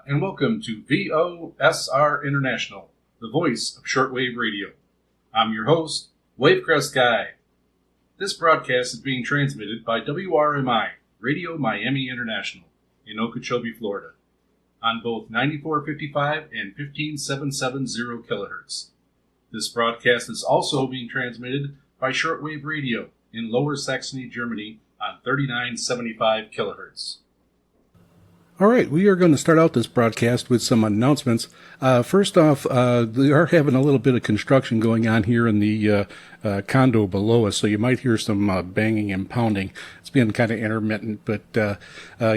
and welcome to VOSR International, the voice of shortwave radio. I'm your host, Wavecrest Guy. This broadcast is being transmitted by WRMI, Radio Miami International, in Okeechobee, Florida, on both 9455 and 15770 kilohertz. This broadcast is also being transmitted by shortwave radio in Lower Saxony, Germany, on 3975 kilohertz. All right, we are going to start out this broadcast with some announcements. First off, we are having a little bit of construction going on here in the condo below us, so you might hear some banging and pounding. It's been kind of intermittent, but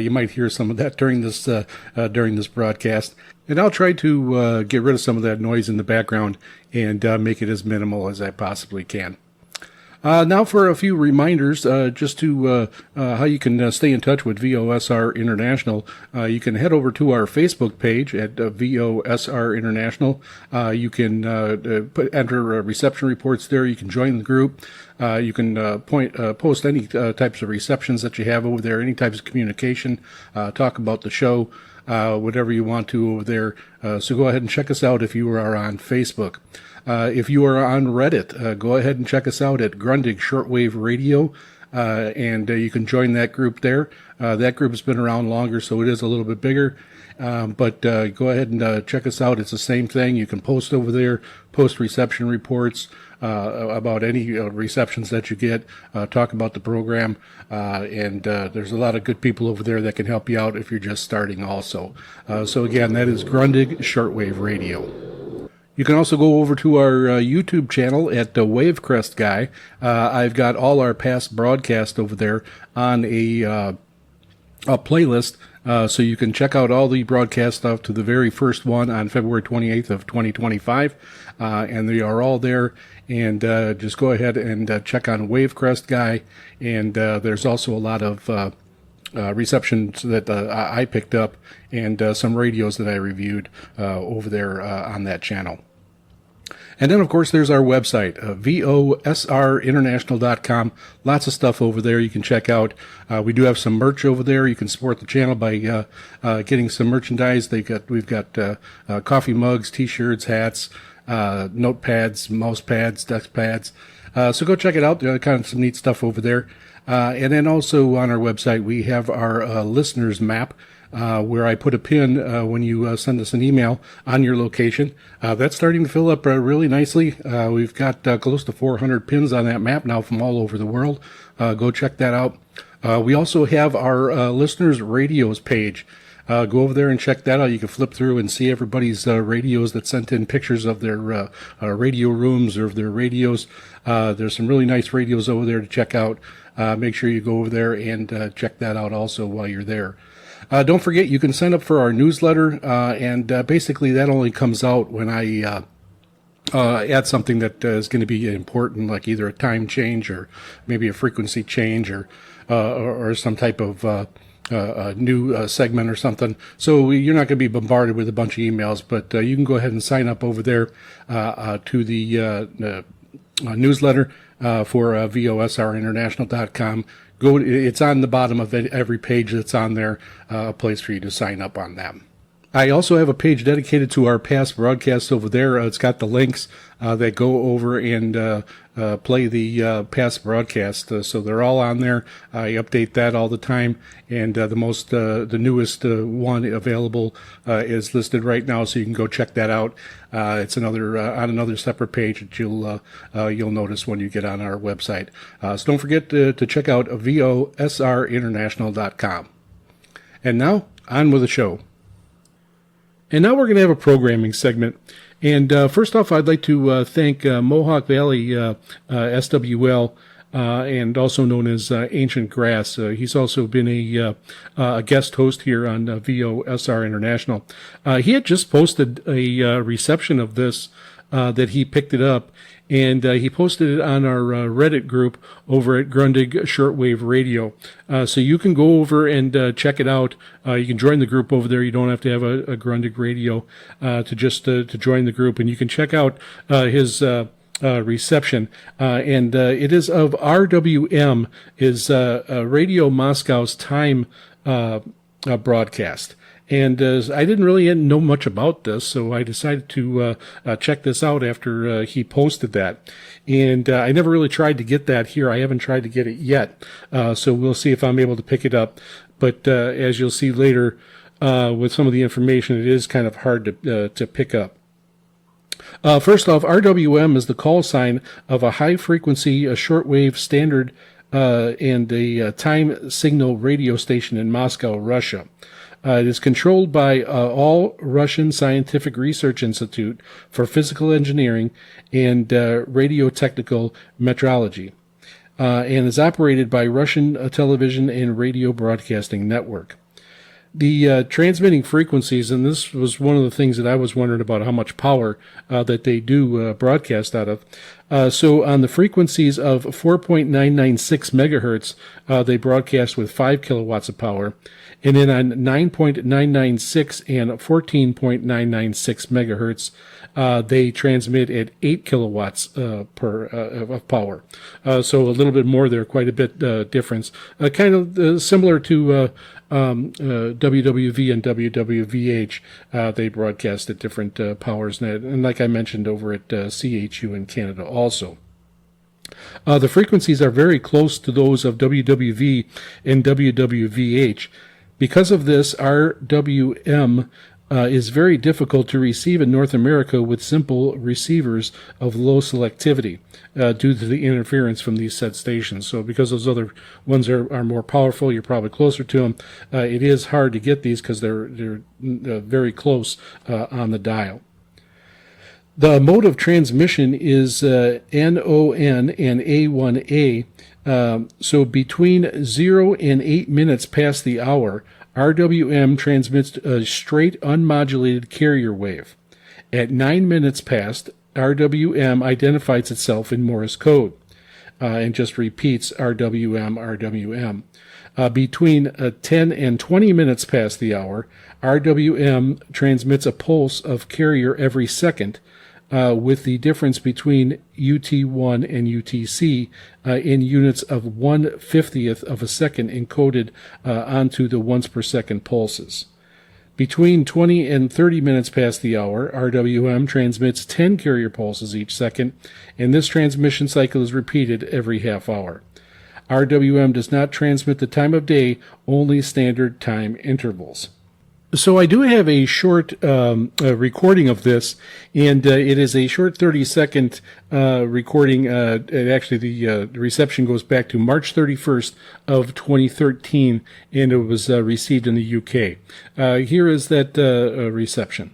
you might hear some of that during this broadcast. And I'll try to get rid of some of that noise in the background and make it as minimal as I possibly can. Now for a few reminders, just to how you can stay in touch with VOSR International. You can head over to our Facebook page at VOSR International. You can enter reception reports there. You can join the group. You can post any types of receptions that you have over there, any types of communication, talk about the show, whatever you want to over there. So go ahead and check us out if you are on Facebook. If you are on Reddit, go ahead and check us out at Grundig Shortwave Radio, and you can join that group there. That group has been around longer, so it is a little bit bigger, but go ahead and check us out. It's the same thing. You can post over there, post reception reports about any receptions that you get, talk about the program, and there's a lot of good people over there that can help you out if you're just starting also. So again, that is Grundig Shortwave Radio. You can also go over to our YouTube channel at Wavecrest Guy. I've got all our past broadcasts over there on a playlist, so you can check out all the broadcasts up to the very first one on February 28th of 2025, and they are all there. And just go ahead and check on Wavecrest Guy, and there's also a lot of receptions that I picked up and some radios that I reviewed over there on that channel. And then, of course, there's our website, VOSRinternational.com. Lots of stuff over there you can check out. We do have some merch over there. You can support the channel by getting some merchandise. We've got coffee mugs, T-shirts, hats, notepads, mouse pads, desk pads. So go check it out. Kind of some neat stuff over there. And then also on our website, we have our listeners map, where I put a pin when you send us an email on your location. That's starting to fill up really nicely. We've got close to 400 pins on that map now from all over the world. Go check that out. We also have our listeners radios page. Go over there and check that out. You can flip through and see everybody's radios that sent in pictures of their radio rooms or of their radios. There's some really nice radios over there to check out. Make sure you go over there and check that out also while you're there. Don't forget, you can sign up for our newsletter, and basically that only comes out when I add something that is going to be important, like either a time change or maybe a frequency change or some type of a new segment or something. So you're not going to be bombarded with a bunch of emails, but you can go ahead and sign up over there to the newsletter for VOSRinternational.com. It's on the bottom of every page that's on there, a place for you to sign up on that. I also have a page dedicated to our past broadcasts over there. It's got the links that go over and play the past broadcast. So they're all on there. I update that all the time. And the newest one available is listed right now, so you can go check that out. It's on another separate page that you'll notice when you get on our website. So don't forget to check out VOSRinternational.com. And now, on with the show. And now we're going to have a programming segment. And first off, I'd like to thank Mohawk Valley SWL, and also known as Ancient Grass. He's also been a guest host here on VOSR International. He had just posted a reception of this that he picked it up, and he posted it on our Reddit group over at Grundig Shortwave Radio. So you can go over and check it out. You can join the group over there. You don't have to have a Grundig Radio to join the group, and you can check out his reception. And it is of RWM, is Radio Moscow's time broadcast. And I didn't really know much about this, so I decided to check this out after he posted that. And I never really tried to get that here. I haven't tried to get it yet, so we'll see if I'm able to pick it up. But as you'll see later, with some of the information, it is kind of hard to pick up. First off, RWM is the call sign of a high-frequency, a shortwave standard and a time signal radio station in Moscow, Russia. It is controlled by All Russian Scientific Research Institute for Physical Engineering and Radiotechnical Metrology, and is operated by Russian Television and Radio Broadcasting Network. The transmitting frequencies, and this was one of the things that I was wondering about, how much power that they do broadcast out of. So on the frequencies of 4.996 megahertz, they broadcast with 5 kilowatts of power. And then on 9.996 and 14.996 megahertz, they transmit at 8 kilowatts of power. So a little bit more there, quite a bit difference. Kind of similar to WWV and WWVH. They broadcast at different powers, and like I mentioned over at CHU in Canada also. The frequencies are very close to those of WWV and WWVH. Because of this, RWM is very difficult to receive in North America with simple receivers of low selectivity due to the interference from these said stations. So because those other ones are more powerful, you're probably closer to them. It is hard to get these because they're very close on the dial. The mode of transmission is NON and A1A. So between 0 and 8 minutes past the hour, RWM transmits a straight unmodulated carrier wave. At 9 minutes past, RWM identifies itself in Morse code and just repeats RWM, RWM. Between 10 and 20 minutes past the hour, RWM transmits a pulse of carrier every second, with the difference between UT1 and UTC in units of 1/50th of a second encoded onto the once per second pulses. Between 20 and 30 minutes past the hour, RWM transmits 10 carrier pulses each second, and this transmission cycle is repeated every half hour. RWM does not transmit the time of day, only standard time intervals. So I do have a short recording of this, and it is a short 30-second recording. Actually, the reception goes back to March 31st of 2013, and it was received in the UK. Here is that reception.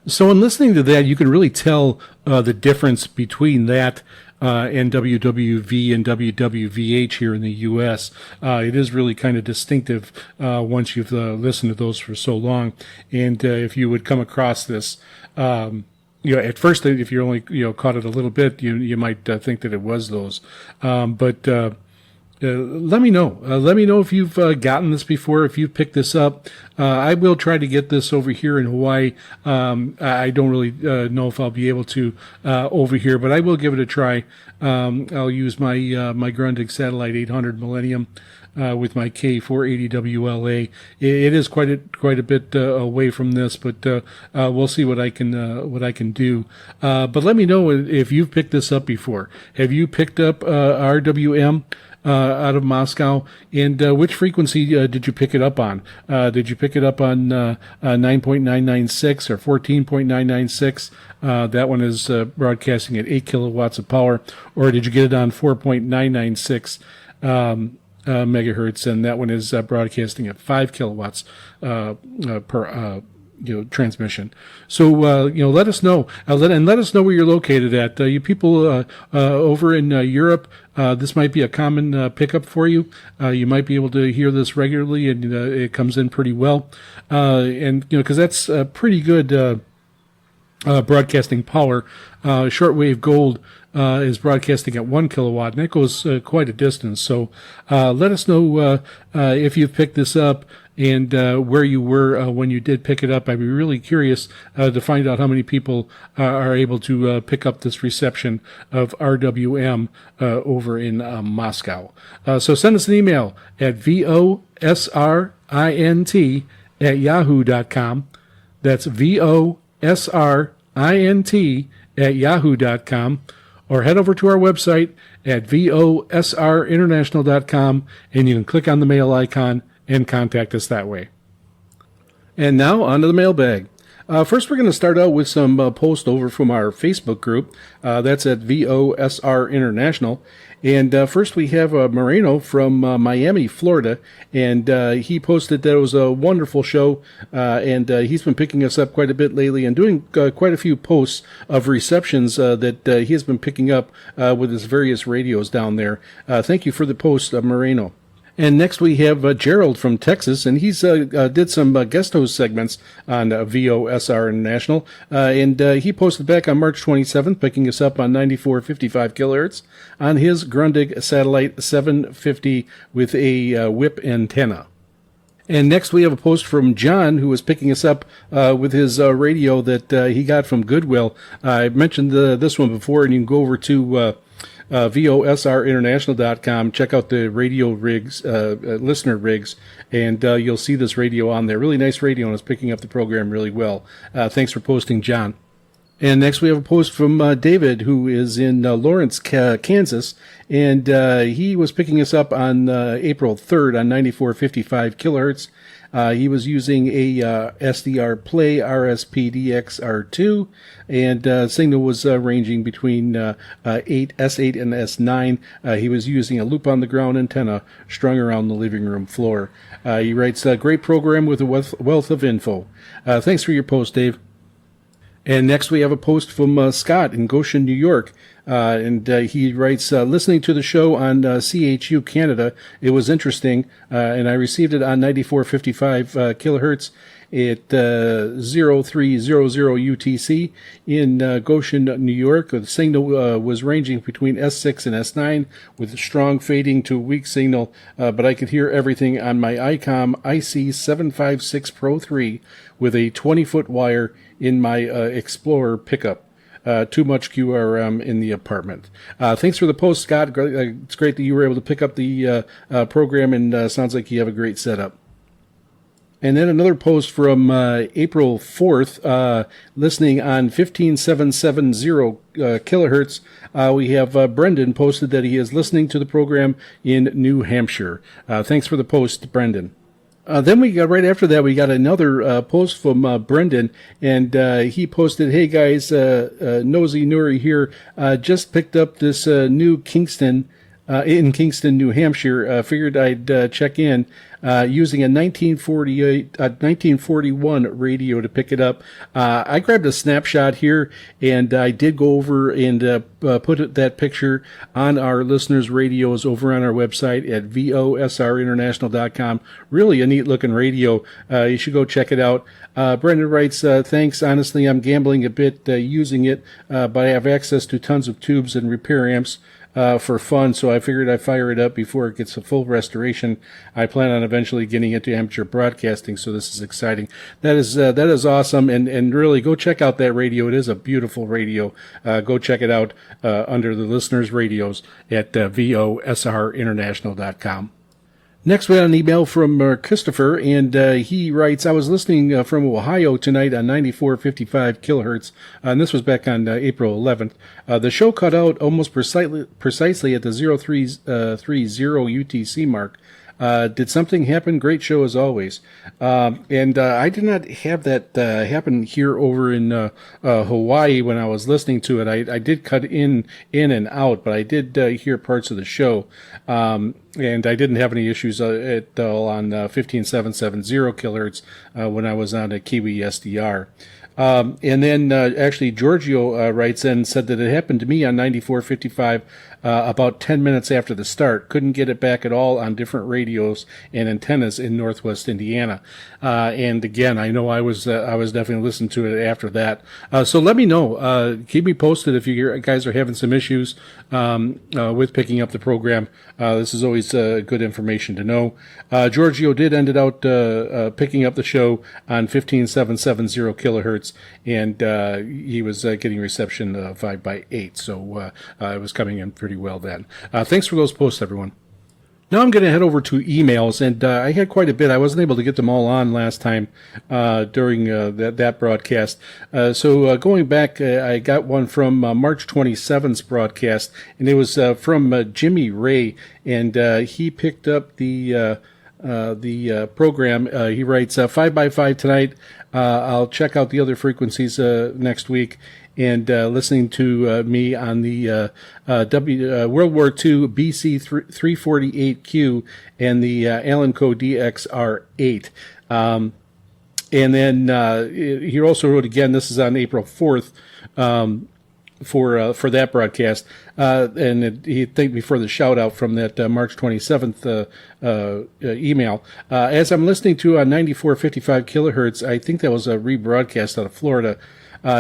So in listening to that, you can really tell the difference between that and WWV and WWVH here in the U.S. It is really kind of distinctive once you've listened to those for so long. And if you would come across this, at first, if you're only caught it a little bit, you might think that it was those. But let me know. Let me know if you've gotten this before, if you've picked this up. I will try to get this over here in Hawaii. I don't really know if I'll be able to over here, but I will give it a try. I'll use my Grundig Satellite 800 Millennium with my K480WLA. It is quite a bit away from this, but we'll see what I can do. But let me know if you've picked this up before. Have you picked up RWM? Out of Moscow, and which frequency did you pick it up on? Did you pick it up on 9.996 or 14.996? That one is broadcasting at 8 kilowatts of power, or did you get it on 4.996 megahertz, and that one is broadcasting at 5 kilowatts per transmission. So let us know, let us know where you're located at. You people over in Europe, this might be a common pickup for you. You might be able to hear this regularly, and it comes in pretty well. And because that's pretty good broadcasting power. Shortwave Gold is broadcasting at 1 kilowatt, and that goes quite a distance. So let us know if you've picked this up and where you were when you did pick it up. I'd be really curious to find out how many people are able to pick up this reception of RWM over in Moscow. So send us an email at VOSRINT@yahoo.com. That's VOSRINT@yahoo.com. Or head over to our website at VOSRinternational.com, and you can click on the mail icon and contact us that way. And now, on to the mailbag. First, we're going to start out with some post over from our Facebook group. That's at VOSR International. And first, we have Moreno from Miami, Florida. And he posted that it was a wonderful show. And he's been picking us up quite a bit lately and doing quite a few posts of receptions that he has been picking up with his various radios down there. Thank you for the post, Moreno. And next we have Gerald from Texas, and he's did some guest host segments on VOSR International, and he posted back on March 27th, picking us up on 94.55 kilohertz on his Grundig Satellite 750 with a whip antenna. And next we have a post from John, who was picking us up with his radio that he got from Goodwill. I mentioned this one before, and you can go over to VOSRinternational.com, check out the radio rigs, listener rigs, and you'll see this radio on there. Really nice radio, and it's picking up the program really well. Thanks for posting, John. And next we have a post from David, who is in Lawrence, Kansas, and he was picking us up on April 3rd on 94.55 kilohertz. He was using a SDR Play RSPDX-R2, and signal was ranging between S8 and S9. He was using a loop-on-the-ground antenna strung around the living room floor. He writes, great program with a wealth of info. Thanks for your post, Dave. And next we have a post from Scott in Goshen, New York. And he writes, listening to the show on CHU Canada, it was interesting, and I received it on 94.55 kilohertz at 0300 UTC in Goshen, New York. The signal was ranging between S6 and S9 with strong fading to weak signal, but I could hear everything on my ICOM IC756 Pro 3 with a 20-foot wire in my Explorer pickup. Too much QRM in the apartment. Thanks for the post, Scott. It's great that you were able to pick up the program, and sounds like you have a great setup. And then another post from April 4th, listening on 15770 kilohertz. We have Brendan posted that he is listening to the program in New Hampshire. Thanks for the post, Brendan. Then we got right after that, we got another post from Brendan, and he posted, "Hey guys, Nosy Nuri here. Just picked up this new Kingston in Kingston, New Hampshire. Figured I'd check in using a 1941 radio to pick it up. I grabbed a snapshot here, and I did go over and put that picture on our listeners' radios over on our website at VOSRinternational.com. Really a neat-looking radio. You should go check it out." Brendan writes, "Thanks. Honestly, I'm gambling a bit using it, but I have access to tons of tubes and repair amps for fun, so I figured I'd fire it up before it gets a full restoration. I plan on eventually getting into amateur broadcasting, so this is exciting." That is awesome, and really go check out that radio. It is a beautiful radio. Go check it out under the listeners' radios at VOSRinternational.com. Next, we had an email from Christopher, and he writes, "I was listening from Ohio tonight on 94.55 kilohertz, and this was back on April 11th. The show cut out almost precisely at the 0330 UTC mark. Did something happen? Great show as always. And I did not have that happen here over in Hawaii when I was listening to it. I did cut in and out, but I did hear parts of the show. And I didn't have any issues at all on 15770 kilohertz when I was on a Kiwi SDR. And then actually Giorgio writes in and said that it happened to me on 9455 about 10 minutes after the start. Couldn't get it back at all on different radios and antennas in Northwest Indiana. And again, I know I was definitely listening to it after that. So let me know. Keep me posted if you guys are having some issues with picking up the program. This is always good information to know. Giorgio did end out picking up the show on 15770 kilohertz, and he was getting reception 5x8, so it was coming in pretty well then. Thanks for those posts, everyone. Now I'm going to head over to emails, and I had quite a bit. I wasn't able to get them all on last time during that broadcast. So going back, I got one from March 27th's broadcast, and it was from Jimmy Ray, and he picked up the program. He writes 5x5 tonight. I'll check out the other frequencies next week. And listening to me on the World War II BC 348Q and the Allen Co DXR8. And then he also wrote again, this is on April 4th, for that broadcast. And he thanked me for the shout out from that March 27th email. As I'm listening to on 9455 kilohertz, I think that was a rebroadcast out of Florida.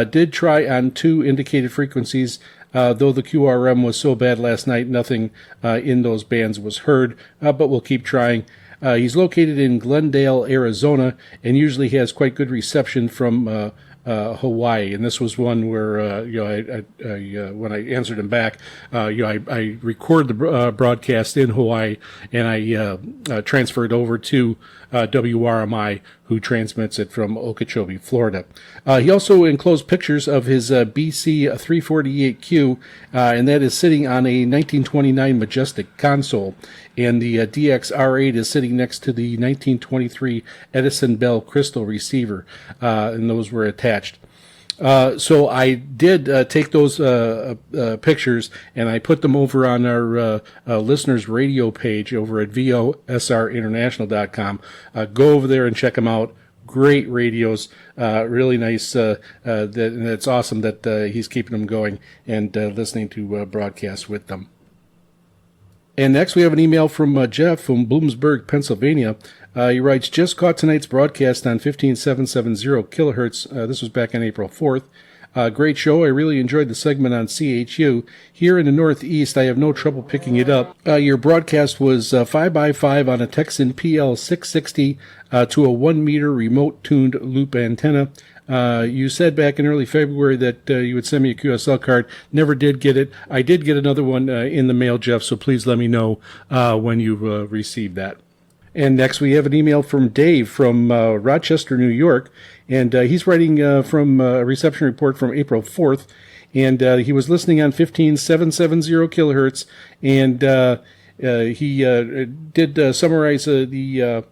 Did try on 2 indicated frequencies, though the QRM was so bad last night, nothing in those bands was heard, but we'll keep trying. He's located in Glendale, Arizona, and usually has quite good reception from Hawaii, and this was one where I when I answered him back, I record the broadcast in Hawaii, and I transferred over to WRMI, who transmits it from Okeechobee, Florida. He also enclosed pictures of his BC 348Q, and that is sitting on a 1929 Majestic console, and the DXR8 is sitting next to the 1923 Edison Bell crystal receiver, and those were attached. So I did take those pictures, and I put them over on our listeners radio page over at VOSRinternational.com. Go over there and check them out. Great radios, really nice. And it's awesome that he's keeping them going and listening to broadcasts with them. And next we have an email from Jeff from Bloomsburg, Pennsylvania. He writes, just caught tonight's broadcast on 15770 kilohertz. This was back on April 4th. Great show. I really enjoyed the segment on CHU. Here in the Northeast, I have no trouble picking it up. Your broadcast was 5x5 on a Texan PL660 to a 1 meter remote-tuned loop antenna. You said back in early February that you would send me a QSL card. Never did get it. I did get another one in the mail, Jeff, so please let me know when you receive that. And next we have an email from Dave from Rochester, New York, and he's writing from a reception report from April 4th, and he was listening on 15770 kilohertz, and he did summarize the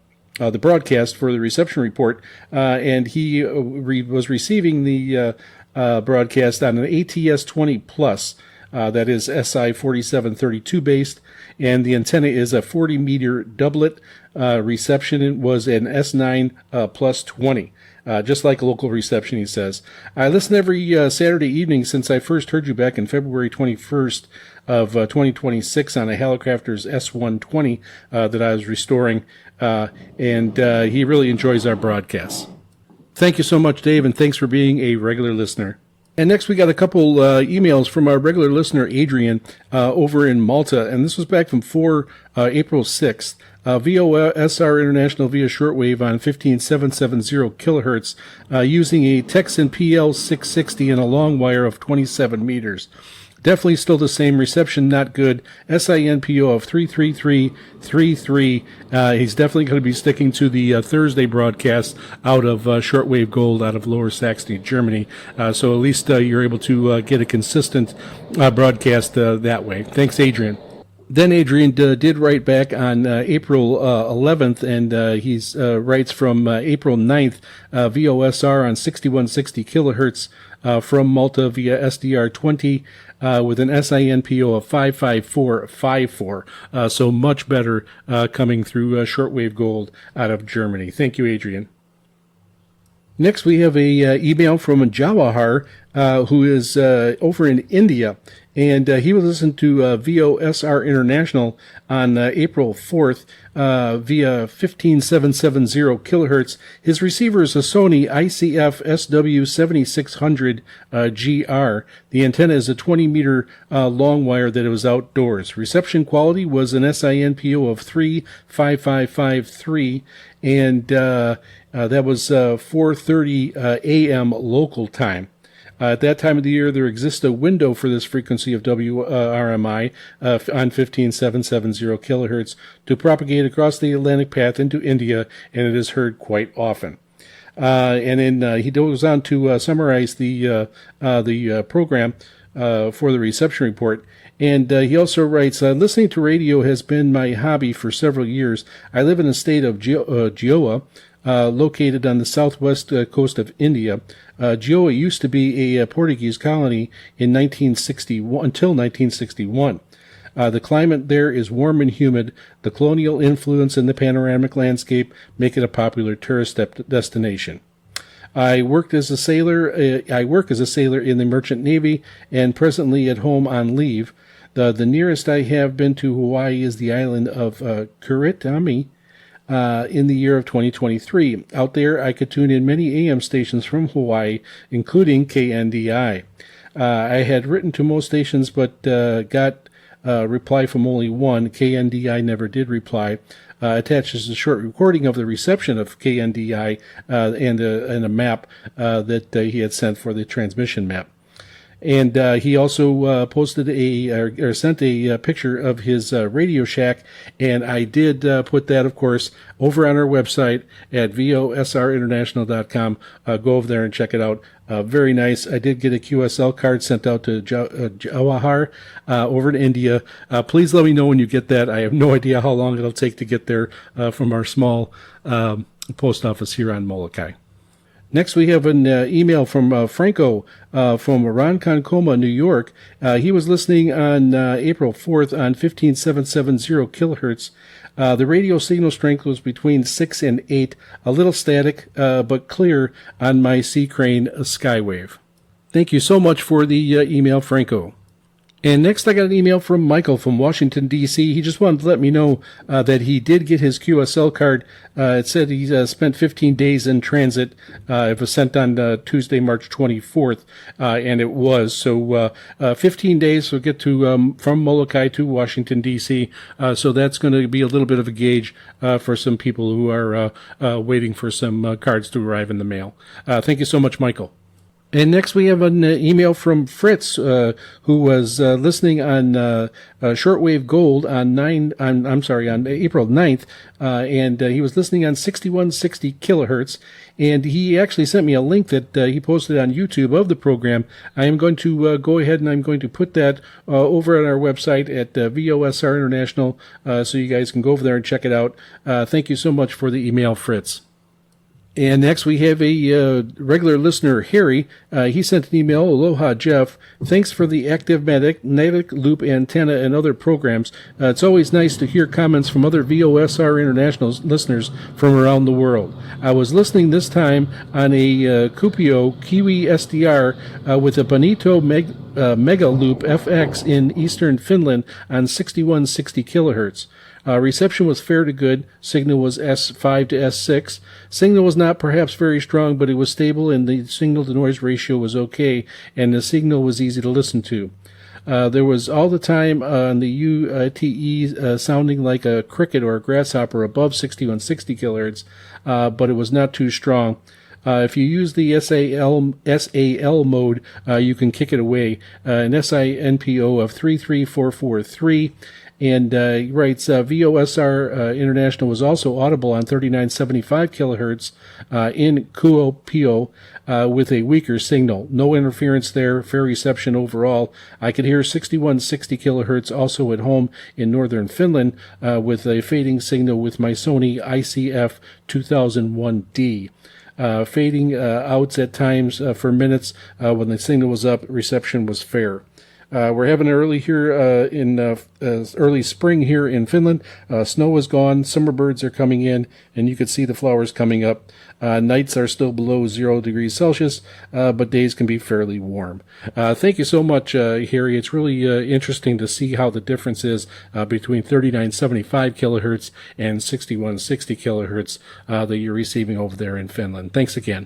broadcast for the reception report, and he was receiving the broadcast on an ATS-20 Plus, that is SI 4732 based, and the antenna is a 40 meter doublet. Reception was an S9 plus 20. Just like a local reception, he says. I listen every Saturday evening since I first heard you back in February 21st of 2026 on a Hallicrafters S120 that I was restoring, and he really enjoys our broadcasts. Thank you so much, Dave, and thanks for being a regular listener. And next we got a couple emails from our regular listener, Adrian, over in Malta, and this was back from April 6th. VOSR International via shortwave on 15770 kilohertz using a Texan PL660 and a long wire of 27 meters. Definitely still the same. Reception not good. SINPO of 33333. He's definitely going to be sticking to the Thursday broadcast out of Shortwave Gold out of Lower Saxony, Germany. So at least you're able to get a consistent broadcast that way. Thanks, Adrian. Then Adrian did write back on April 11th, and he writes from April 9th, VOSR on 6160 kilohertz from Malta via SDR20 with an SINPO of 55454. So much better coming through shortwave gold out of Germany. Thank you, Adrian. Next, we have a email from Jawahar, who is over in India, and he was listening to VOSR International on April 4th via 15770 kilohertz. His receiver is a Sony ICF SW7600 GR. The antenna is a 20-meter long wire that was outdoors. Reception quality was an SINPO of 35553, and that was 4:30 a.m. local time. At that time of the year, there exists a window for this frequency of WRMI on 15770 kilohertz to propagate across the Atlantic path into India, and it is heard quite often. And then he goes on to summarize the program for the reception report. And he also writes, listening to radio has been my hobby for several years. I live in the state of Goa, located on the southwest coast of India. Goa used to be a Portuguese colony in 1961 until 1961. The climate there is warm and humid. The colonial influence in the panoramic landscape make it a popular tourist destination. I work as a sailor in the Merchant Navy and presently at home on leave. The nearest I have been to Hawaii is the island of Kuritami in the year of 2023. Out there, I could tune in many AM stations from Hawaii, including KNDI. I had written to most stations, but got a reply from only one. KNDI never did reply. Attaches a short recording of the reception of KNDI and a map that he had sent for the transmission map. And he also posted or sent a picture of his Radio Shack, and I did put that, of course, over on our website at VOSRinternational.com. Go over there and check it out. Very nice. I did get a QSL card sent out to Jawahar over in India. Please let me know when you get that. I have no idea how long it'll take to get there from our small post office here on Molokai. Next, we have an email from Franco from Ronkonkoma, New York. He was listening on April 4th on 15770 kilohertz. The radio signal strength was between 6 and 8, a little static, but clear on my Sea Crane Skywave. Thank you so much for the email, Franco. And next, I got an email from Michael from Washington, D.C. He just wanted to let me know that he did get his QSL card. It said he spent 15 days in transit. It was sent on Tuesday, March 24th, and it was. So 15 days will get to from Molokai to Washington, D.C. So that's going to be a little bit of a gauge for some people who are waiting for some cards to arrive in the mail. Thank you so much, Michael. And next we have an email from Fritz, who was listening on Shortwave Gold on April 9th, and he was listening on 6160 kilohertz. And he actually sent me a link that he posted on YouTube of the program. I am going to go ahead and I'm going to put that over on our website at VOSR International, so you guys can go over there and check it out. Thank you so much for the email, Fritz. And next we have a regular listener, Harry. He sent an email. Aloha, Jeff. Thanks for the active magnetic loop antenna and other programs. It's always nice to hear comments from other VOSR International listeners from around the world. I was listening this time on a Kuopio Kiwi SDR with a Bonito Mega Loop FX in eastern Finland on 6160 kilohertz. Reception was fair to good. Signal was S5 to S6. Signal was not perhaps very strong, but it was stable, and the signal-to-noise ratio was okay, and the signal was easy to listen to. There was all the time on the UTE sounding like a cricket or a grasshopper above 6160 kilohertz, but it was not too strong. If you use the SAL mode, you can kick it away. An SINPO of 33443, And he writes, VOSR International was also audible on 3975 kilohertz in Kuopio with a weaker signal. No interference there, fair reception overall. I could hear 6160 kilohertz also at home in northern Finland with a fading signal with my Sony ICF 2001D. Fading outs at times for minutes when the signal was up, reception was fair. We're having it early here in early spring here in Finland. Snow is gone, summer birds are coming in, and you can see the flowers coming up. Nights are still below 0 degrees Celsius, but days can be fairly warm. Thank you so much, Harry. It's really interesting to see how the difference is between 3975 kilohertz and 6160 kilohertz that you're receiving over there in Finland. Thanks again.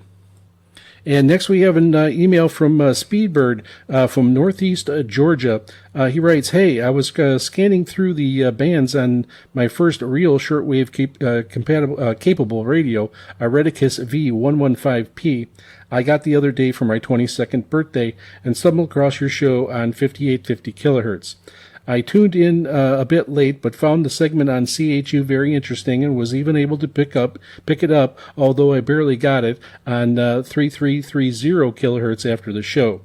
And next we have an email from Speedbird from Northeast Georgia. He writes, hey, I was scanning through the bands on my first real shortwave capable radio, a Redicus V115P. I got the other day for my 22nd birthday and stumbled across your show on 5850 kilohertz. I tuned in a bit late, but found the segment on CHU very interesting and was even able to pick it up, although I barely got it, on 3330 kilohertz after the show.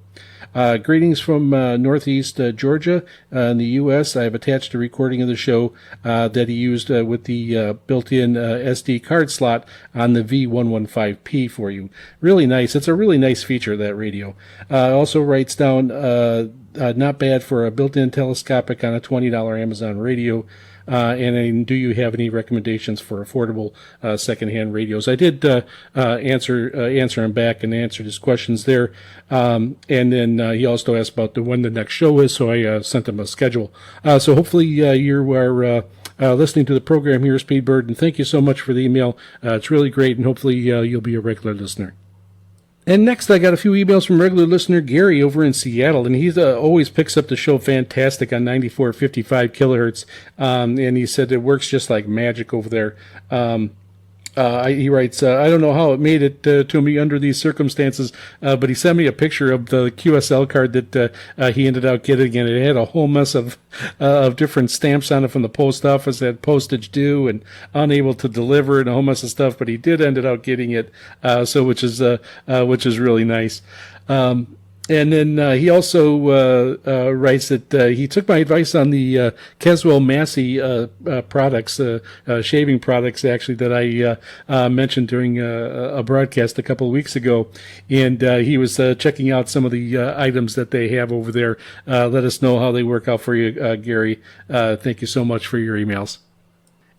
Greetings from Northeast Georgia in the U.S. I have attached a recording of the show that he used with the built-in SD card slot on the V115P for you. Really nice. It's a really nice feature, that radio. Also writes down, not bad for a built-in telescopic on a $20 Amazon radio. And do you have any recommendations for affordable secondhand radios? I did answer him back and answered his questions there. And then he also asked about when the next show is, so I sent him a schedule. So hopefully you are listening to the program here, Speedbird, and thank you so much for the email. It's really great, and hopefully you'll be a regular listener. And next, I got a few emails from regular listener Gary over in Seattle, and he always picks up the show fantastic on 94.55 kilohertz, and he said it works just like magic over there. He writes, I don't know how it made it to me under these circumstances, but he sent me a picture of the QSL card that he ended up getting, and it had a whole mess of different stamps on it from the post office, that postage due and unable to deliver and a whole mess of stuff, but he did ended up getting it, which is really nice. And then he also writes that he took my advice on the Caswell Massey products, shaving products, actually, that I mentioned during a broadcast a couple of weeks ago. And he was checking out some of the items that they have over there. Let us know how they work out for you, Gary. Thank you so much for your emails.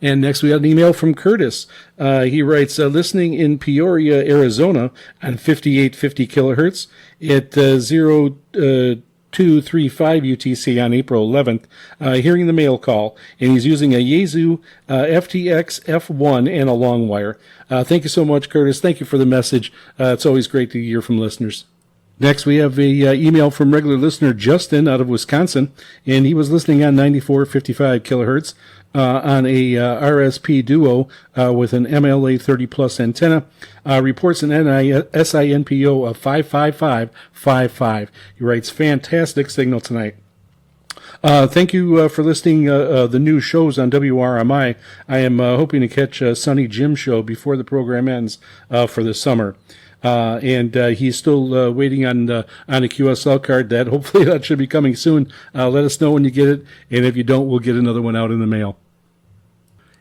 And next we got an email from Curtis. He writes, listening in Peoria, Arizona on 5850 kilohertz at 0235 UTC on April 11th, hearing the mail call, and he's using a Yaesu FTX F1 and a long wire. Thank you so much, Curtis. Thank you for the message. It's always great to hear from listeners. Next, we have a email from regular listener Justin out of Wisconsin, and he was listening on 94.55 kilohertz on a RSP Duo with an MLA 30 plus antenna. Reports an SINPO of 55555. He writes, fantastic signal tonight. Thank you for listening the new shows on WRMI. I am hoping to catch Sunny Jim show before the program ends for the summer. And he's still waiting on a QSL card. That hopefully that should be coming soon. Let us know when you get it, and if you don't, we'll get another one out in the mail.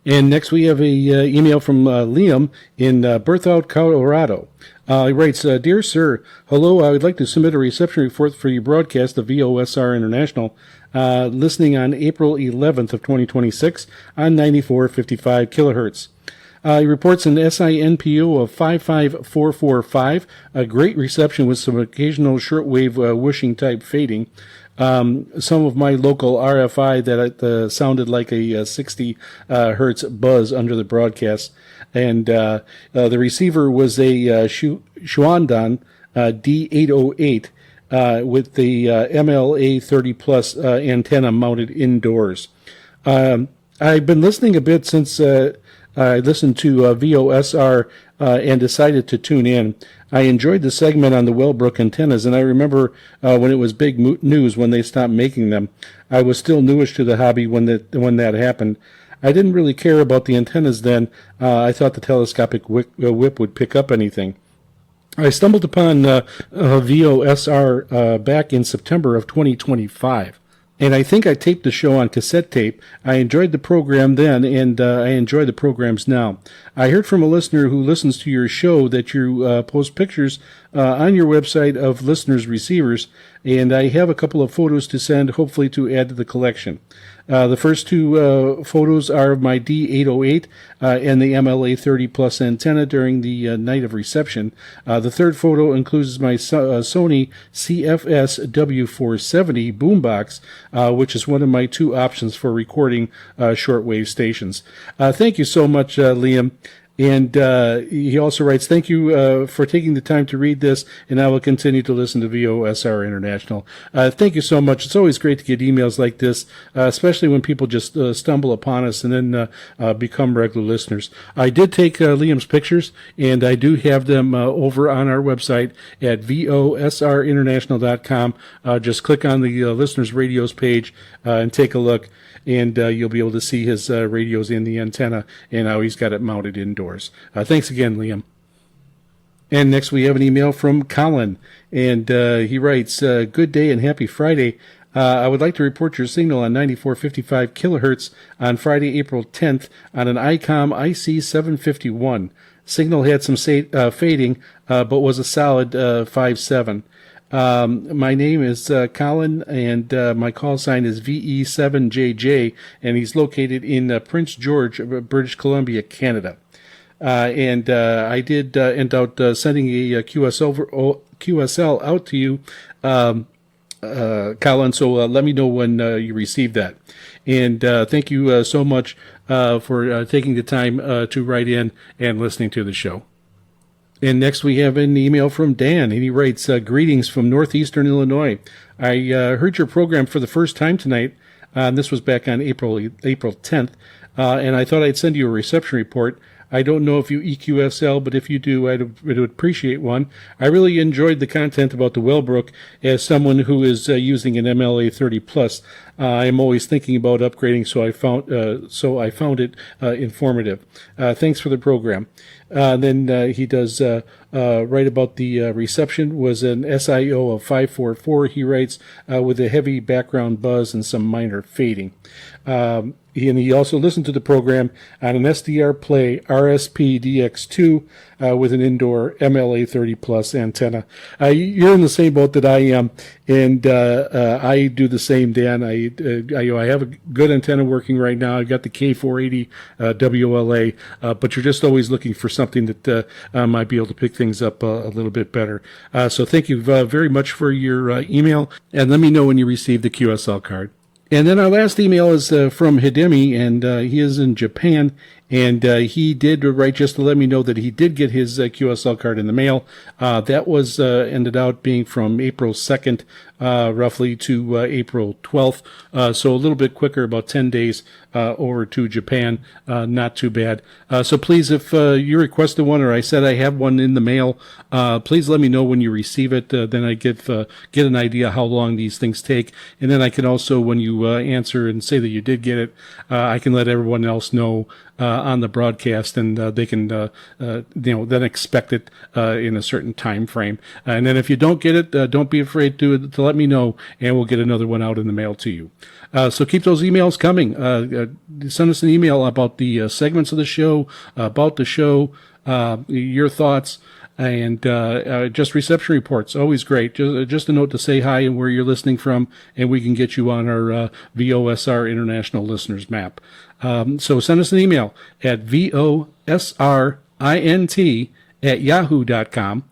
And next we have a email from Liam in Berthoud, Colorado. He writes, Dear Sir, hello, I would like to submit a reception report for your broadcast of VOSR International, listening on April 11th of 2026 on 94.55 kilohertz. He reports an SINPO of 55445, a great reception with some occasional shortwave whooshing type fading. Some of my local RFI that sounded like a 60 hertz buzz under the broadcast. And the receiver was a Shuandan D808 with the MLA 30 plus antenna mounted indoors. I've been listening a bit since I listened to VOSR and decided to tune in. I enjoyed the segment on the Wellbrook antennas, and I remember when it was big news when they stopped making them. I was still newish to the hobby when that happened. I didn't really care about the antennas then. I thought the telescopic whip would pick up anything. I stumbled upon VOSR back in September of 2025. And I think I taped the show on cassette tape. I enjoyed the program then, and I enjoy the programs now. I heard from a listener who listens to your show that you post pictures on your website of listeners' receivers, and I have a couple of photos to send, hopefully to add to the collection. The first two photos are of my D808 and the MLA 30 Plus antenna during the night of reception. The third photo includes my Sony CFS W470 boombox, which is one of my two options for recording shortwave stations. Thank you so much, Liam. And he also writes, thank you for taking the time to read this, and I will continue to listen to VOSR International. Thank you so much. It's always great to get emails like this, especially when people just stumble upon us and then become regular listeners. I did take Liam's pictures, and I do have them over on our website at VOSRinternational.com. Just click on the Listeners Radios page and take a look. And you'll be able to see his radios in the antenna and how he's got it mounted indoors. Thanks again, Liam. And next we have an email from Colin, and he writes, good day and happy Friday. I would like to report your signal on 9455 kilohertz on Friday, April 10th on an ICOM IC751. Signal had some fading, but was a solid 5.7. My name is Colin, and my call sign is VE7JJ, and he's located in Prince George, British Columbia, Canada. And I did end out sending a QSL out to you, Colin, so let me know when you receive that. And thank you so much for taking the time to write in and listening to the show. And next we have an email from Dan, and he writes, greetings from northeastern Illinois. I heard your program for the first time tonight. This was back on April 10th, and I thought I'd send you a reception report. I don't know if you EQSL, but if you do, I would appreciate one. I really enjoyed the content about the Wellbrook. As someone who is using an MLA 30 Plus, I'm always thinking about upgrading, so I found it informative. Thanks for the program. Then he does write about the reception was an SIO of 544. He writes with a heavy background buzz and some minor fading. He also listened to the program on an SDR Play RSP DX2 with an indoor MLA 30 Plus antenna. You're in the same boat that I am, and I do the same, Dan. I have a good antenna working right now. I've got the K480 WLA, but you're just always looking for something that might be able to pick things up a little bit better. So thank you very much for your email, and let me know when you receive the QSL card. And then our last email is from Hidemi, and he is in Japan, and he did write just to let me know that he did get his QSL card in the mail. That was ended out being from April 2nd, roughly to April 12th, so a little bit quicker, about 10 days over to Japan. Not too bad. So please, if you requested one or I said I have one in the mail, please let me know when you receive it. Then I get an idea how long these things take. And then I can also, when you answer and say that you did get it, I can let everyone else know on the broadcast, and they can then expect it in a certain time frame. And then if you don't get it, don't be afraid to let me know, and we'll get another one out in the mail to you. So keep those emails coming. Send us an email about the segments of the show, about the show, your thoughts, and just reception reports. Always great. Just a note to say hi and where you're listening from, and we can get you on our VOSR International Listeners Map. So send us an email at VOSRINT@yahoo.com.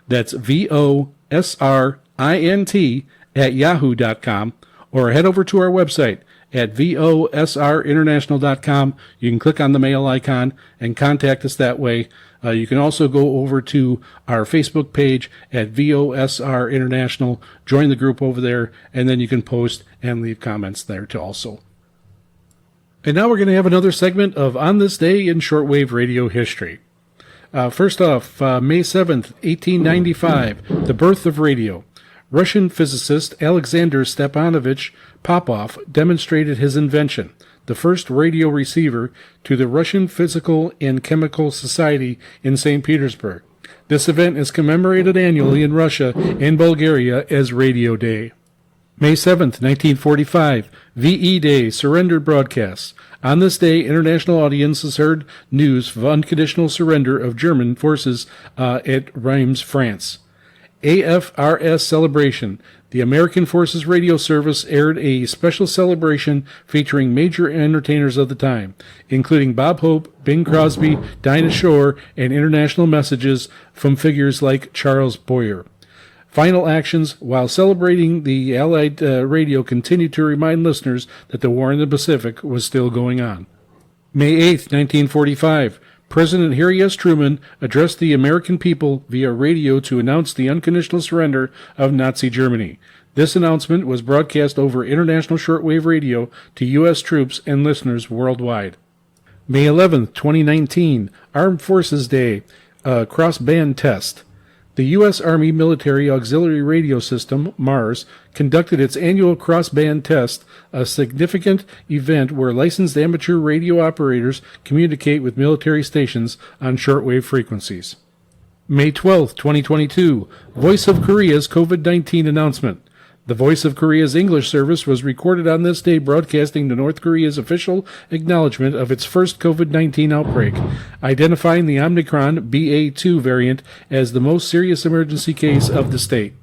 That's VOSRINT@yahoo.com. Or head over to our website at VOSRinternational.com. You can click on the mail icon and contact us that way. You can also go over to our Facebook page at VOSR International, join the group over there, and then you can post and leave comments there too also. And now we're going to have another segment of On This Day in Shortwave Radio History. First off, May 7th, 1895, the birth of radio. Russian physicist Alexander Stepanovich Popov demonstrated his invention, the first radio receiver, to the Russian Physical and Chemical Society in St. Petersburg. This event is commemorated annually in Russia and Bulgaria as Radio Day. May 7th, 1945, VE Day, Surrender Broadcasts. On this day, international audiences heard news of unconditional surrender of German forces at Reims, France. AFRS Celebration. The American Forces Radio Service aired a special celebration featuring major entertainers of the time, including Bob Hope, Bing Crosby, Dinah Shore, and international messages from figures like Charles Boyer. Final actions. While celebrating, the Allied radio continued to remind listeners that the war in the Pacific was still going on. May 8th, 1945. President Harry S. Truman addressed the American people via radio to announce the unconditional surrender of Nazi Germany. This announcement was broadcast over international shortwave radio to U.S. troops and listeners worldwide. May 11th, 2019, Armed Forces Day, cross-band test. The U.S. Army Military Auxiliary Radio System, MARS, conducted its annual cross-band test, a significant event where licensed amateur radio operators communicate with military stations on shortwave frequencies. May 12, 2022, Voice of Korea's COVID-19 announcement. The Voice of Korea's English service was recorded on this day, broadcasting to North Korea's official acknowledgement of its first COVID-19 outbreak, identifying the Omicron BA.2 variant as the most serious emergency case of the state.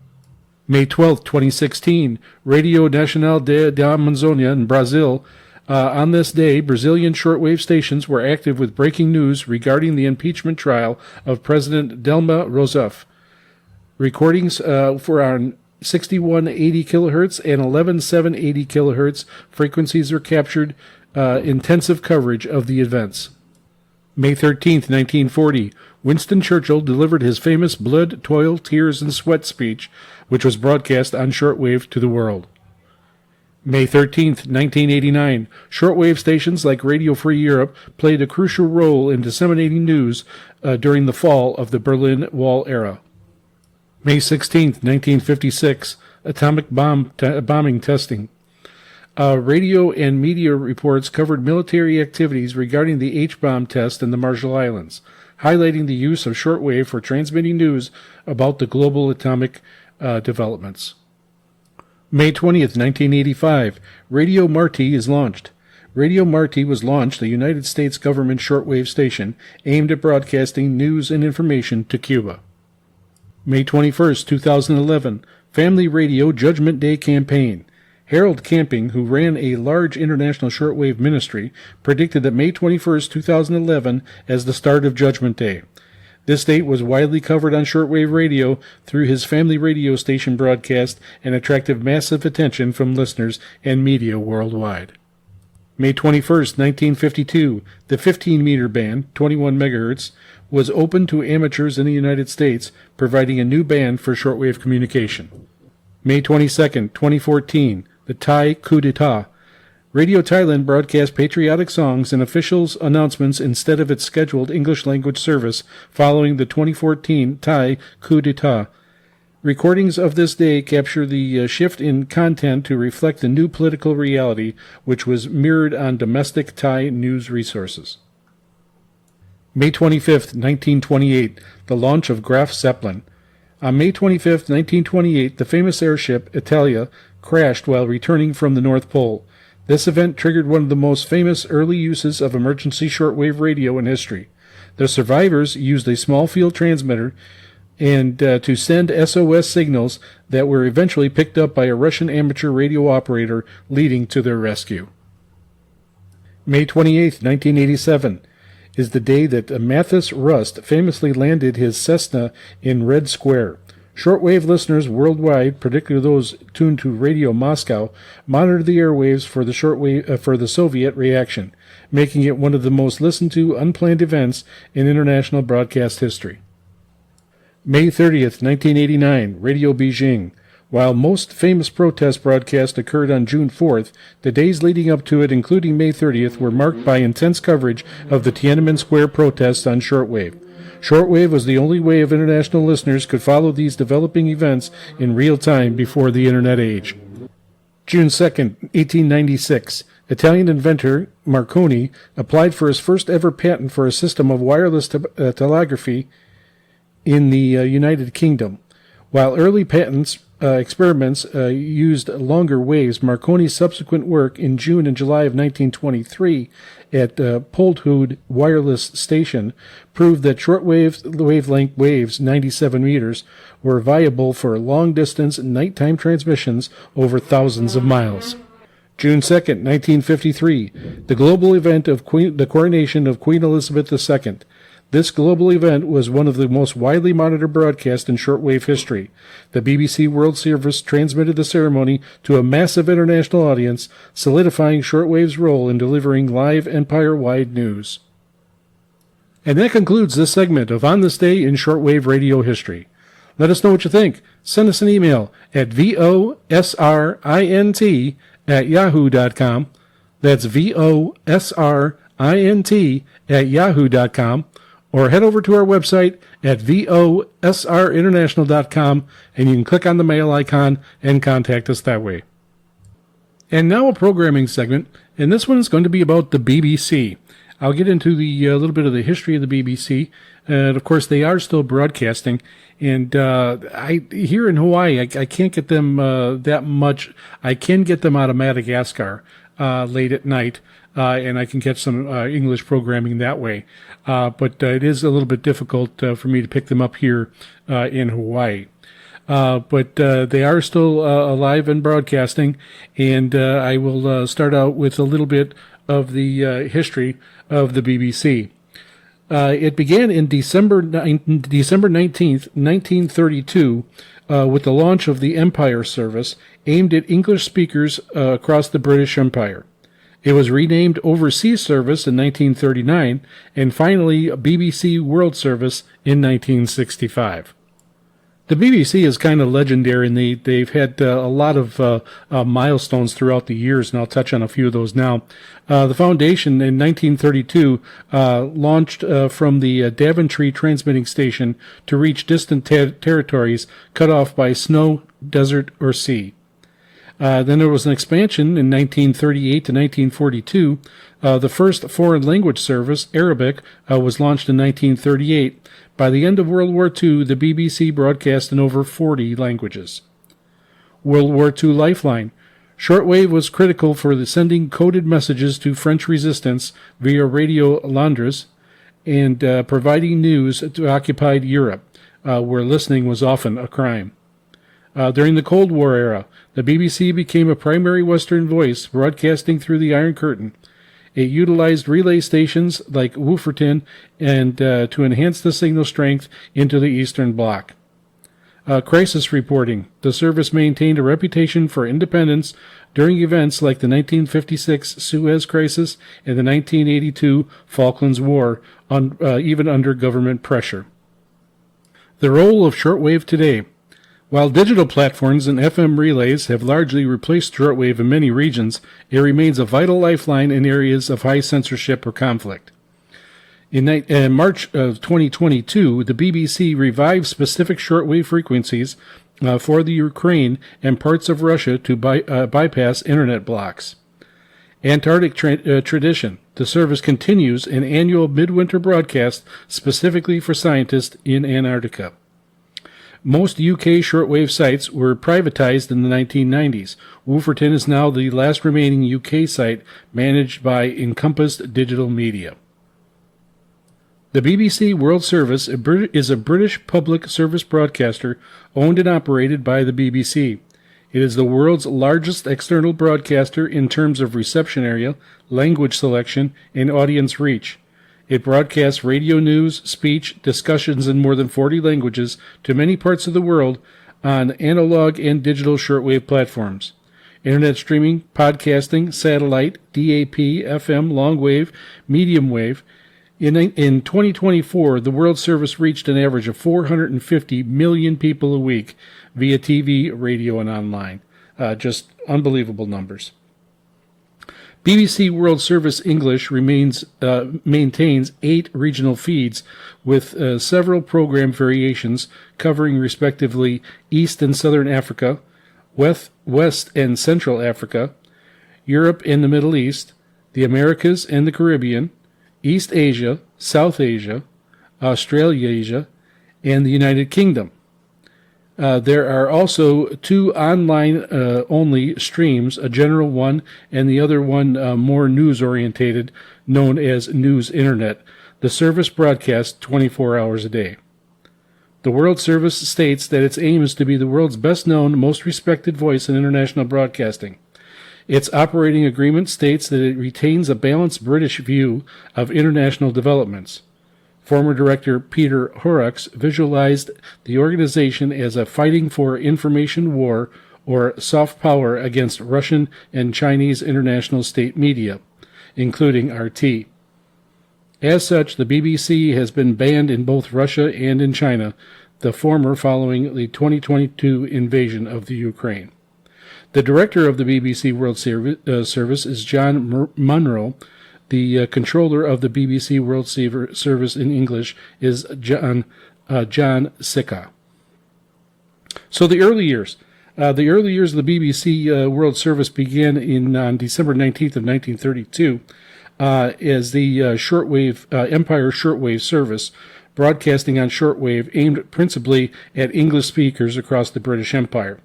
May 12, 2016, Radio Nacional da Amazônia in Brazil. On this day, Brazilian shortwave stations were active with breaking news regarding the impeachment trial of President Dilma Rousseff. Recordings for on 6180 kilohertz and 11780 kilohertz frequencies are captured. Intensive coverage of the events. May 13th, 1940, Winston Churchill delivered his famous Blood, Toil, Tears, and Sweat speech, which was broadcast on shortwave to the world. May 13th, 1989, shortwave stations like Radio Free Europe played a crucial role in disseminating news during the fall of the Berlin Wall era. May 16th, 1956, atomic bombing testing. Radio and media reports covered military activities regarding the H-bomb test in the Marshall Islands, highlighting the use of shortwave for transmitting news about the global atomic developments. May 20th, 1985, Radio Marti is launched. Radio Marti was launched, a United States government shortwave station aimed at broadcasting news and information to Cuba. May 21st, 2011, Family Radio Judgment Day campaign. Harold Camping, who ran a large international shortwave ministry, predicted that May 21st, 2011 as the start of Judgment Day. This date was widely covered on shortwave radio through his family radio station broadcast and attracted massive attention from listeners and media worldwide. May 21st, 1952, the 15-meter band, 21 megahertz, was opened to amateurs in the United States, providing a new band for shortwave communication. May 22nd, 2014, the Thai coup d'etat. Radio Thailand broadcast patriotic songs and officials' announcements instead of its scheduled English-language service following the 2014 Thai coup d'etat. Recordings of this day capture the shift in content to reflect the new political reality, which was mirrored on domestic Thai news resources. May 25th, 1928, the launch of Graf Zeppelin. On May 25th, 1928, the famous airship Italia crashed while returning from the North Pole. This event triggered one of the most famous early uses of emergency shortwave radio in history. The survivors used a small field transmitter and to send SOS signals that were eventually picked up by a Russian amateur radio operator, leading to their rescue. May 28th, 1987, is the day that Mathis Rust famously landed his Cessna in Red Square. Shortwave listeners worldwide, particularly those tuned to Radio Moscow, monitored the airwaves for the Soviet reaction, making it one of the most listened to unplanned events in international broadcast history. May 30th, 1989, Radio Beijing. While most famous protest broadcasts occurred on June 4th, the days leading up to it, including May 30th, were marked by intense coverage of the Tiananmen Square protests on shortwave. Shortwave was the only way of international listeners could follow these developing events in real time before the Internet age. June 2nd, 1896. Italian inventor Marconi applied for his first ever patent for a system of wireless telegraphy in the United Kingdom. While early experiments used longer waves, Marconi's subsequent work in June and July of 1923 at Polthood Wireless Station proved that wavelength waves, 97 meters, were viable for long-distance nighttime transmissions over thousands of miles. June 2nd, 1953, the global event of the coronation of Queen Elizabeth II. This global event was one of the most widely monitored broadcasts in shortwave history. The BBC World Service transmitted the ceremony to a massive international audience, solidifying shortwave's role in delivering live empire-wide news. And that concludes this segment of On This Day in Shortwave Radio History. Let us know what you think. Send us an email at VOSRINT@yahoo.com. That's VOSRINT@yahoo.com. Or head over to our website at VOSRinternational.com, and you can click on the mail icon and contact us that way. And now a programming segment, and this one is going to be about the BBC. I'll get into the little bit of the history of the BBC, and of course they are still broadcasting. And I here in Hawaii, I can't get them that much. I can get them out of Madagascar late at night. And I can catch some English programming that way. But it is a little bit difficult for me to pick them up here in Hawaii. But they are still alive and broadcasting, and I will start out with a little bit of the history of the BBC. It began in December 19th, 1932, with the launch of the Empire Service, aimed at English speakers across the British Empire. It was renamed Overseas Service in 1939, and finally BBC World Service in 1965. The BBC is kind of legendary, and they've had a lot of milestones throughout the years, and I'll touch on a few of those now. The foundation in 1932 launched from the Daventry transmitting station to reach distant territories cut off by snow, desert, or sea. Then there was an expansion in 1938 to 1942. The first foreign language service, Arabic, was launched in 1938. By the end of World War II, the BBC broadcast in over 40 languages. World War II Lifeline. Shortwave was critical for sending coded messages to French resistance via Radio Londres and providing news to occupied Europe, where listening was often a crime. During the Cold War era, the BBC became a primary Western voice, broadcasting through the Iron Curtain. It utilized relay stations like Wolverton and to enhance the signal strength into the Eastern Bloc. Crisis reporting. The service maintained a reputation for independence during events like the 1956 Suez Crisis and the 1982 Falklands War, even under government pressure. The role of shortwave today. While digital platforms and FM relays have largely replaced shortwave in many regions, it remains a vital lifeline in areas of high censorship or conflict. In March of 2022, the BBC revived specific shortwave frequencies for the Ukraine and parts of Russia to bypass internet blocks. Antarctic tradition. The service continues an annual midwinter broadcast specifically for scientists in Antarctica. Most UK shortwave sites were privatized in the 1990s. Wolverton is now the last remaining UK site managed by Encompass Digital Media. The BBC World Service is a British public service broadcaster owned and operated by the BBC. It is the world's largest external broadcaster in terms of reception area, language selection, and audience reach. It broadcasts radio news, speech, discussions in more than 40 languages to many parts of the world on analog and digital shortwave platforms. Internet streaming, podcasting, satellite, DAP, FM, longwave, medium wave. In 2024, the World Service reached an average of 450 million people a week via TV, radio, and online. Just unbelievable numbers. BBC World Service English maintains 8 regional feeds with several program variations covering respectively East and Southern Africa, West and Central Africa, Europe and the Middle East, the Americas and the Caribbean, East Asia, South Asia, Australasia, and the United Kingdom. There are also 2 online-only streams, a general one and the other one more news-orientated, known as News Internet. The service broadcasts 24 hours a day. The World Service states that its aim is to be the world's best-known, most respected voice in international broadcasting. Its operating agreement states that it retains a balanced British view of international developments. Former director Peter Horrocks visualized the organization as a fighting for information war or soft power against Russian and Chinese international state media, including RT. As such, the BBC has been banned in both Russia and in China, the former following the 2022 invasion of the Ukraine. The director of the BBC World Service is John Munro. The controller of the BBC World Service in English is John Sicca. So the early years. The early years of the BBC World Service began on December 19th of 1932 as the Empire Shortwave Service, broadcasting on shortwave aimed principally at English speakers across the British Empire.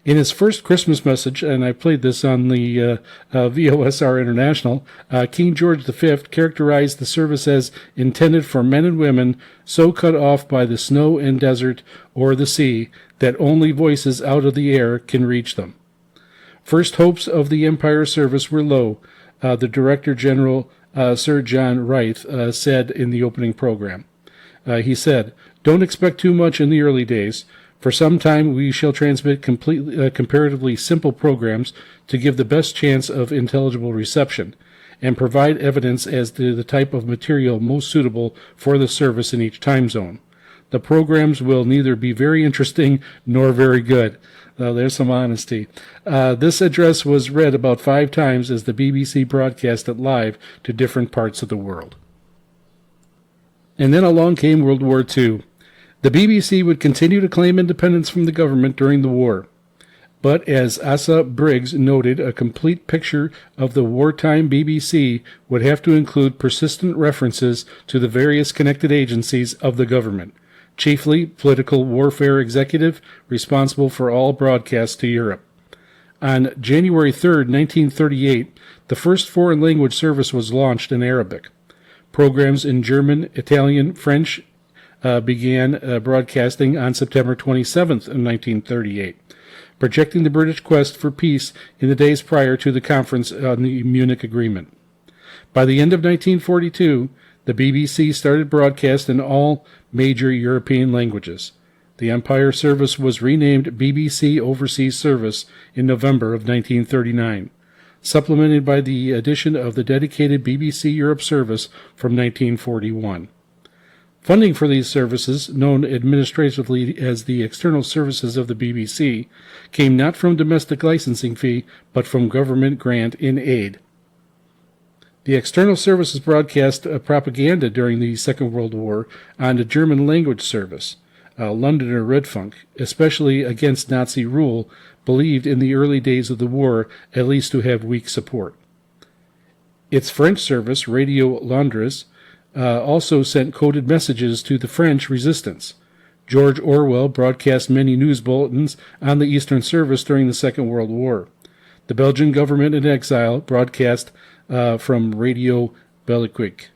In his first Christmas message, and I played this on the VOSR International, King George V characterized the service as intended for men and women so cut off by the snow and desert or the sea that only voices out of the air can reach them. First hopes of the Empire service were low, the Director General Sir John Wright said in the opening program. He said, "Don't expect too much in the early days. For some time we shall transmit comparatively simple programs to give the best chance of intelligible reception, and provide evidence as to the type of material most suitable for the service in each time zone. The programs will neither be very interesting nor very good." There's some honesty. This address was read about 5 times as the BBC broadcast it live to different parts of the world. And then along came World War II. The BBC would continue to claim independence from the government during the war. But as Asa Briggs noted, a complete picture of the wartime BBC would have to include persistent references to the various connected agencies of the government, chiefly Political Warfare Executive, responsible for all broadcasts to Europe. On January 3, 1938, the first foreign language service was launched in Arabic. Programs in German, Italian, French began broadcasting on September 27th of 1938, projecting the British quest for peace in the days prior to the conference on the Munich Agreement. By the end of 1942, the BBC started broadcast in all major European languages. The Empire Service was renamed BBC Overseas Service in November of 1939, supplemented by the addition of the dedicated BBC Europe Service from 1941. Funding for these services, known administratively as the external services of the BBC, came not from domestic licensing fee, but from government grant in aid. The external services broadcast propaganda during the Second World War on the German language service. Londoner Redfunk, especially against Nazi rule, believed in the early days of the war at least to have weak support. Its French service, Radio Londres, also sent coded messages to the French resistance. George Orwell broadcast many news bulletins on the Eastern Service during the Second World War. The Belgian government in exile broadcast from Radio Belgique.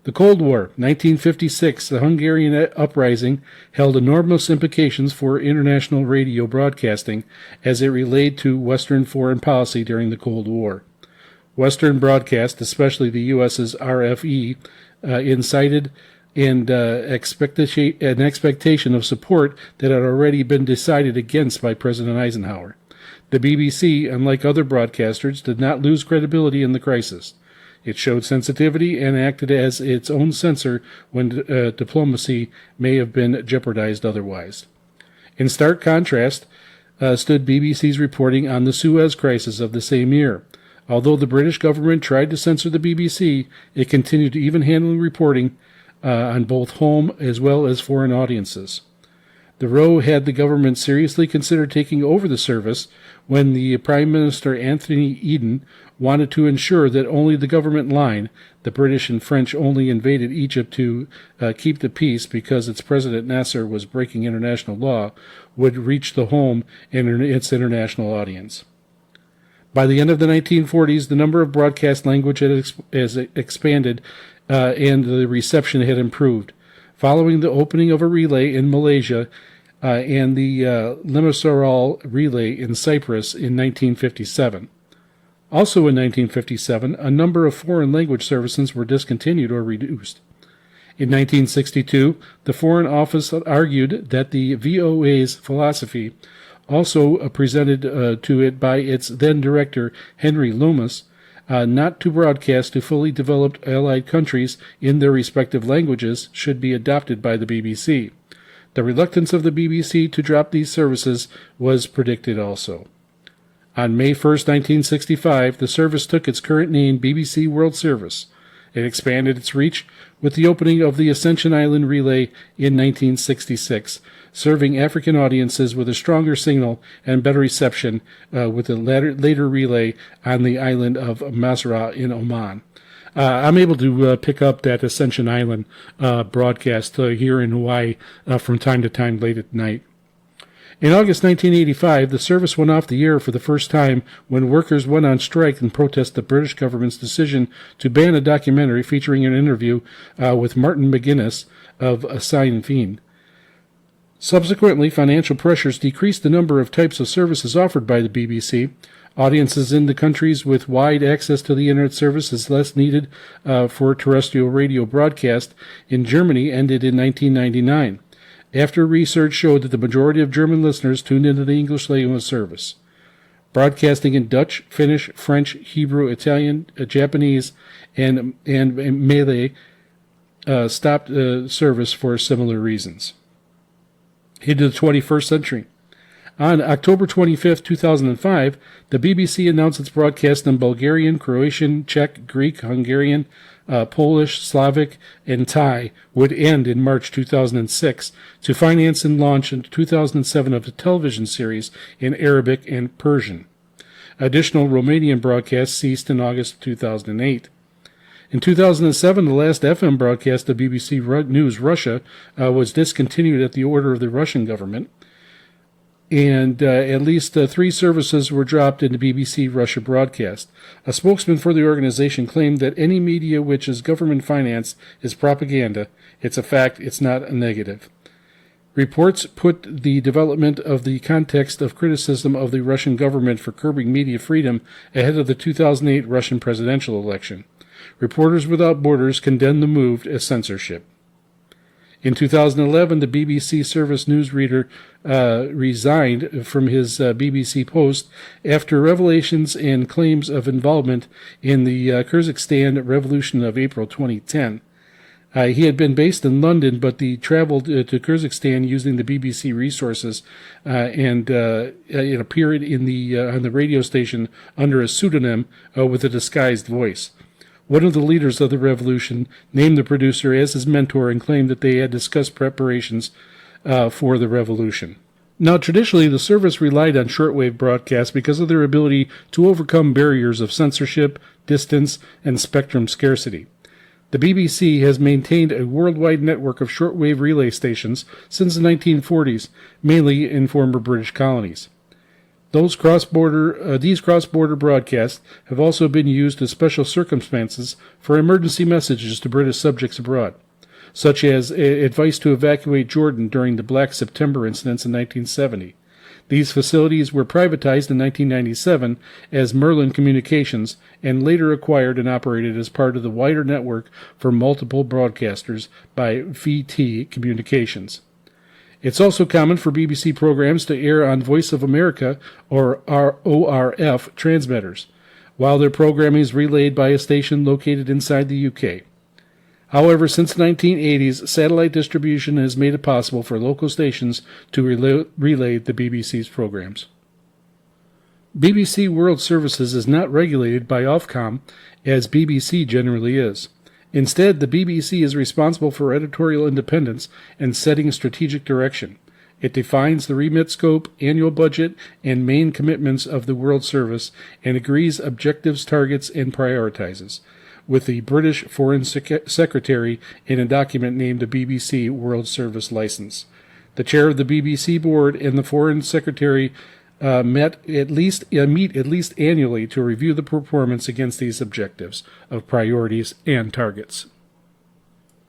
The Cold War, 1956, the Hungarian uprising held enormous implications for international radio broadcasting as it related to Western foreign policy during the Cold War. Western broadcast, especially the U.S.'s RFE, incited an expectation of support that had already been decided against by President Eisenhower. The BBC, unlike other broadcasters, did not lose credibility in the crisis. It showed sensitivity and acted as its own censor when diplomacy may have been jeopardized otherwise. In stark contrast, stood BBC's reporting on the Suez Crisis of the same year. Although the British government tried to censor the BBC, it continued to even-handedly reporting on both home as well as foreign audiences. The row had the government seriously consider taking over the service when the Prime Minister Anthony Eden wanted to ensure that only the government line, the British and French only invaded Egypt to keep the peace because its President Nasser was breaking international law, would reach the home and its international audience. By the end of the 1940s, the number of broadcast language has expanded and the reception had improved. Following the opening of a relay in Malaysia and the Limassol relay in Cyprus in 1957. Also in 1957, a number of foreign language services were discontinued or reduced. In 1962, the Foreign Office argued that the VOA's philosophy, also presented to it by its then-director Henry Loomis, not to broadcast to fully developed Allied countries in their respective languages, should be adopted by the BBC. The reluctance of the BBC to drop these services was predicted also. On May 1, 1965, the service took its current name, BBC World Service. It expanded its reach with the opening of the Ascension Island Relay in 1966, serving African audiences with a stronger signal and better reception with a later relay on the island of Masra in Oman. I'm able to pick up that Ascension Island broadcast here in Hawaii from time to time late at night. In August 1985, the service went off the air for the first time when workers went on strike in protest of the British government's decision to ban a documentary featuring an interview with Martin McGuinness of Sinn Féin. Subsequently, financial pressures decreased the number of types of services offered by the BBC. Audiences in the countries with wide access to the Internet service is less needed for terrestrial radio broadcast in Germany ended in 1999. After research showed that the majority of German listeners tuned into the English language service. Broadcasting in Dutch, Finnish, French, Hebrew, Italian, Japanese, and Malay stopped service for similar reasons. Into the 21st century. On October 25, 2005, the BBC announced its broadcast in Bulgarian, Croatian, Czech, Greek, Hungarian, Polish, Slavic, and Thai would end in March 2006 to finance and launch in 2007 of the television series in Arabic and Persian. Additional Romanian broadcasts ceased in August 2008. In 2007, the last FM broadcast of BBC News Russia was discontinued at the order of the Russian government, and at least 3 services were dropped in the BBC Russia broadcast. A spokesman for the organization claimed that any media which is government-financed is propaganda. It's a fact, it's not a negative. Reports put the development of the context of criticism of the Russian government for curbing media freedom ahead of the 2008 Russian presidential election. Reporters Without Borders condemned the move as censorship. In 2011, the BBC service newsreader resigned from his BBC post after revelations and claims of involvement in the Kyrgyzstan revolution of April 2010. He had been based in London, but he traveled to Kyrgyzstan using the BBC resources and it appeared in on the radio station under a pseudonym with a disguised voice. One of the leaders of the revolution named the producer as his mentor and claimed that they had discussed preparations for the revolution. Now, traditionally, the service relied on shortwave broadcasts because of their ability to overcome barriers of censorship, distance, and spectrum scarcity. The BBC has maintained a worldwide network of shortwave relay stations since the 1940s, mainly in former British colonies. These cross-border broadcasts have also been used in special circumstances for emergency messages to British subjects abroad, such as advice to evacuate Jordan during the Black September incidents in 1970. These facilities were privatized in 1997 as Merlin Communications and later acquired and operated as part of the wider network for multiple broadcasters by VT Communications. It's also common for BBC programs to air on Voice of America or ORF transmitters, while their programming is relayed by a station located inside the UK. However, since the 1980s, satellite distribution has made it possible for local stations to relay the BBC's programs. BBC World Services is not regulated by Ofcom, as BBC generally is. Instead, the BBC is responsible for editorial independence and setting strategic direction. It defines the remit scope, annual budget, and main commitments of the World Service and agrees objectives, targets, and prioritizes, with the British Foreign Secretary in a document named the BBC World Service License. The chair of the BBC board and the Foreign Secretary meet at least annually to review the performance against these objectives of priorities and targets.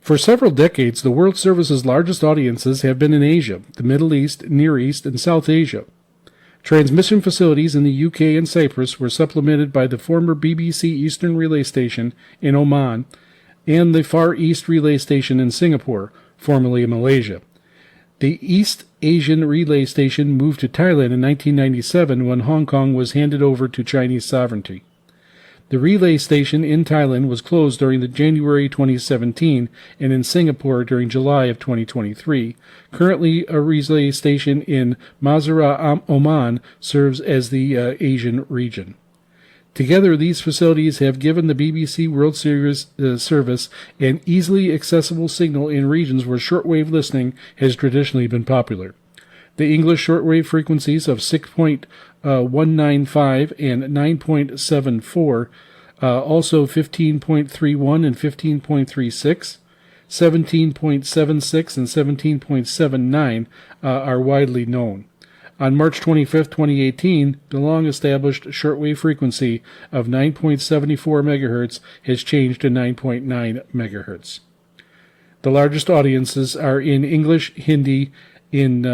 For several decades, the World Service's largest audiences have been in Asia, the Middle East, Near East, and South Asia. Transmission facilities in the UK and Cyprus were supplemented by the former BBC Eastern Relay Station in Oman and the Far East Relay Station in Singapore, formerly in Malaysia. The East Asian Relay Station moved to Thailand in 1997 when Hong Kong was handed over to Chinese sovereignty. The relay station in Thailand was closed during January 2017 and in Singapore during July of 2023. Currently, a relay station in Masra, Oman serves as the Asian region. Together, these facilities have given the BBC World Service an easily accessible signal in regions where shortwave listening has traditionally been popular. The English shortwave frequencies of 6.195 and 9.74, also 15.31 and 15.36, 17.76 and 17.79 are widely known. On March 25, 2018, the long-established shortwave frequency of 9.74 MHz has changed to 9.9 MHz. The largest audiences are in English, Hindi, and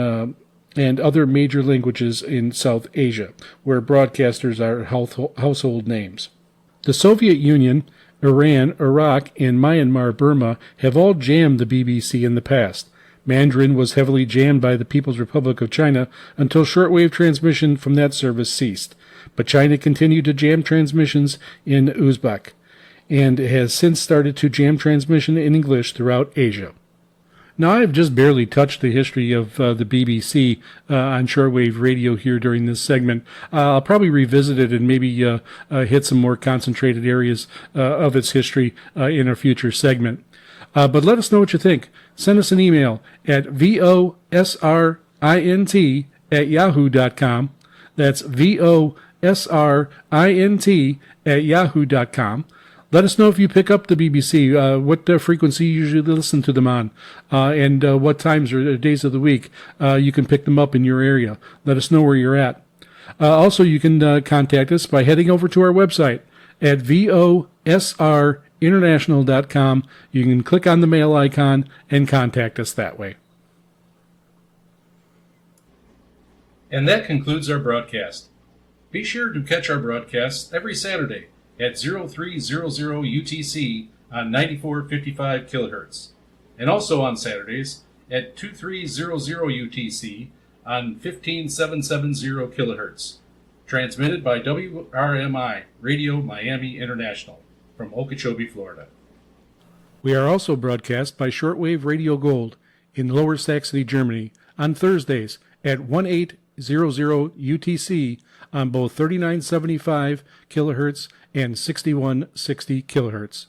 other major languages in South Asia, where broadcasters are household names. The Soviet Union, Iran, Iraq, and Myanmar, Burma have all jammed the BBC in the past. Mandarin was heavily jammed by the People's Republic of China until shortwave transmission from that service ceased. But China continued to jam transmissions in Uzbek and has since started to jam transmission in English throughout Asia. Now, I have just barely touched the history of the BBC on shortwave radio here during this segment. I'll probably revisit it and maybe hit some more concentrated areas of its history in a future segment. But let us know what you think. Send us an email at vosrint@yahoo.com. That's vosrint@yahoo.com. Let us know if you pick up the BBC, what frequency you usually listen to them on, and what times or days of the week you can pick them up in your area. Let us know where you're at. Also, you can contact us by heading over to our website at VOSRinternational.com. You can click on the mail icon and contact us that way. And that concludes our broadcast. Be sure to catch our broadcasts every Saturday at 0300 UTC on 9455 kHz, and also on Saturdays at 2300 UTC on 15770 kHz. Transmitted by WRMI, Radio Miami International, from Okeechobee, Florida. We are also broadcast by Shortwave Radio Gold in Lower Saxony, Germany, on Thursdays at 1800 UTC on both 3975 kHz and 6160 kHz.